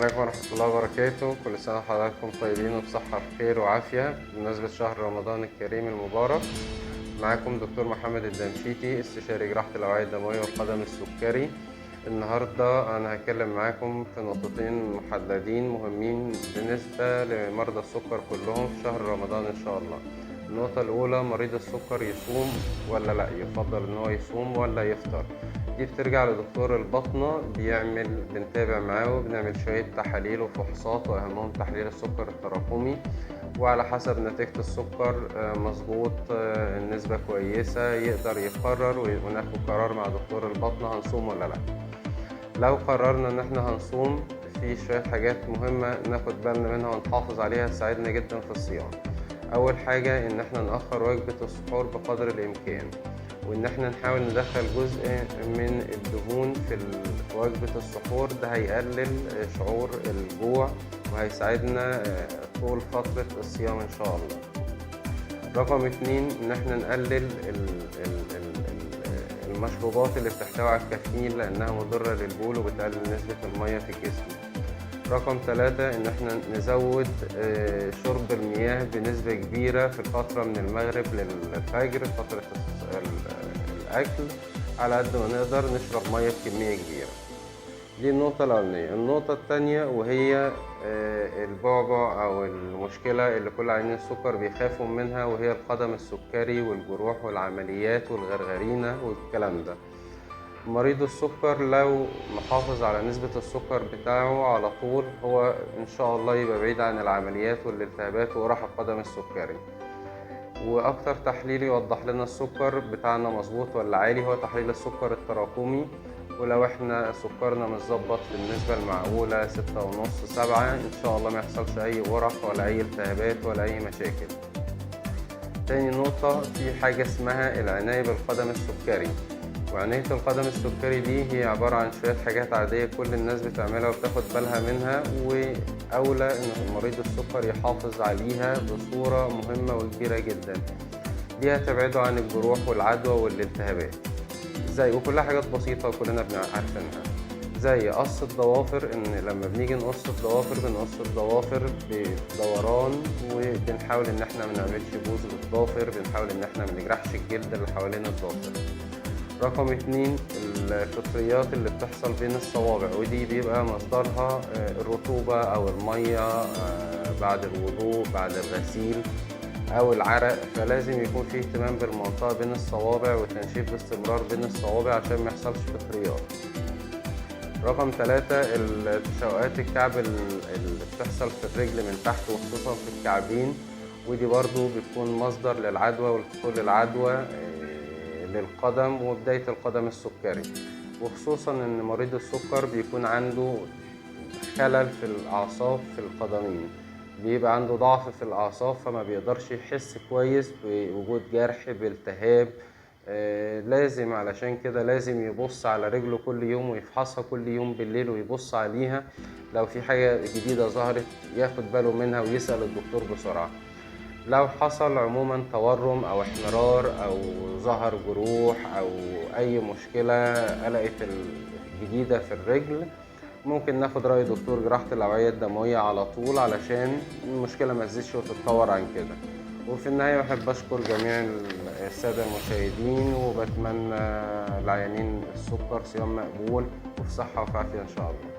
عليكم ورحمة الله وبركاته. كل سنة وحضراتكم طيبين وبصحة بخير وعافية بمناسبة شهر رمضان الكريم المبارك. معاكم دكتور محمد الدمشيتي، استشاري جراحة الأوعية الدموية والقدم السكري. النهاردة أنا هتكلم معاكم في نقطتين محددين مهمين بالنسبة لمرضى السكر كلهم في شهر رمضان إن شاء الله. النقطة الأولى، مريض السكر يصوم ولا لأ، يفضل إن هو يصوم ولا يفطر. دي بترجع لدكتور الباطنة، بنتابع معاه وبنعمل شوية تحاليل وفحوصات، وأهمهم تحليل السكر التراكمي، وعلى حسب نتيجة السكر مظبوط النسبة كويسة يقدر يقرر وناخد قرار مع دكتور الباطنة هنصوم ولا لأ. لو قررنا إن احنا هنصوم، في شوية حاجات مهمة ناخد بالنا منها ونحافظ عليها تساعدنا جدا في الصيام. أول حاجة إن احنا نأخر وجبة السحور بقدر الإمكان، وإن احنا نحاول ندخل جزء من الدهون في وجبة السحور. ده هيقلل شعور الجوع وهيساعدنا طول فترة الصيام إن شاء الله. رقم 2، إن احنا نقلل المشروبات اللي بتحتوي على الكافيين لأنها مضرة للبول وبتقلل نسبة المية في الجسم. رقم 3، إن احنا نزود شرب المياه بنسبة كبيرة في الفترة من المغرب للفجر، فترة الأكل، على قد ما نقدر نشرب مياه بكمية كبيرة. دي النقطة الأولانية. النقطة التانية وهي البعبع أو المشكلة اللي كل عيانين السكر بيخافوا منها، وهي القدم السكري والجروح والعمليات والغرغرينة والكلام ده. مريض السكر لو محافظ على نسبة السكر بتاعه على طول، هو إن شاء الله يبقى بعيد عن العمليات والالتهابات وراح القدم السكري. وأكتر تحليل يوضح لنا السكر بتاعنا مظبوط ولا عالي هو تحليل السكر التراكمي. ولو احنا سكرنا متظبط في النسبة المعقولة 6.5 7، إن شاء الله ما يحصلش أي ورق ولا أي التهابات ولا أي مشاكل. تاني نقطة، في حاجة اسمها العناية بالقدم السكري. وعناية القدم السكري دي هي عبارة عن شوية حاجات عادية كل الناس بتعملها وبتاخد بالها منها، وأولى إن مريض السكر يحافظ عليها بصورة مهمة وكبيرة جدا. دي هتبعده عن الجروح والعدوى والالتهابات. زي وكلها حاجات بسيطة وكلنا عارفينها، زي قص الضوافر. إن لما بنيجي نقص الضوافر بنقص الضوافر بدوران، وبنحاول إن احنا منعملش بوز للضافر، بنحاول إن احنا منجرحش الجلد اللي حوالين الضافر. رقم 2، الفطريات اللي بتحصل بين الصوابع، ودي بيبقى مصدرها الرطوبة أو المية بعد الوضوء بعد الغسيل أو العرق، فلازم يكون فيه اهتمام بالمنطقة بين الصوابع وتنشيف باستمرار بين الصوابع عشان ما يحصلش فطريات. رقم 3، تشققات الكعب اللي بتحصل في الرجل من تحت وخصوصا في الكعبين، ودي برضو بتكون مصدر للعدوى ولدخول العدوى للقدم وبداية القدم السكري. وخصوصا ان مريض السكر بيكون عنده خلل في الاعصاب في القدمين، بيبقى عنده ضعف في الاعصاب فما بيقدرش يحس كويس بوجود جرح بالتهاب. لازم علشان كده لازم يبص على رجله كل يوم ويفحصها كل يوم بالليل ويبص عليها. لو في حاجة جديدة ظهرت ياخد باله منها ويسأل الدكتور بسرعة. لو حصل عموما تورم أو احمرار أو ظهر جروح أو أي مشكلة قلقت الجديدة في الرجل، ممكن ناخد رأي دكتور جراحة الأوعية الدموية على طول علشان المشكلة ما تزيدش وتتطور عن كده. وفي النهاية بحب أشكر جميع السادة المشاهدين، وبتمنى لعيانين السكر صيام مقبول وفي صحة وفي عافية إن شاء الله.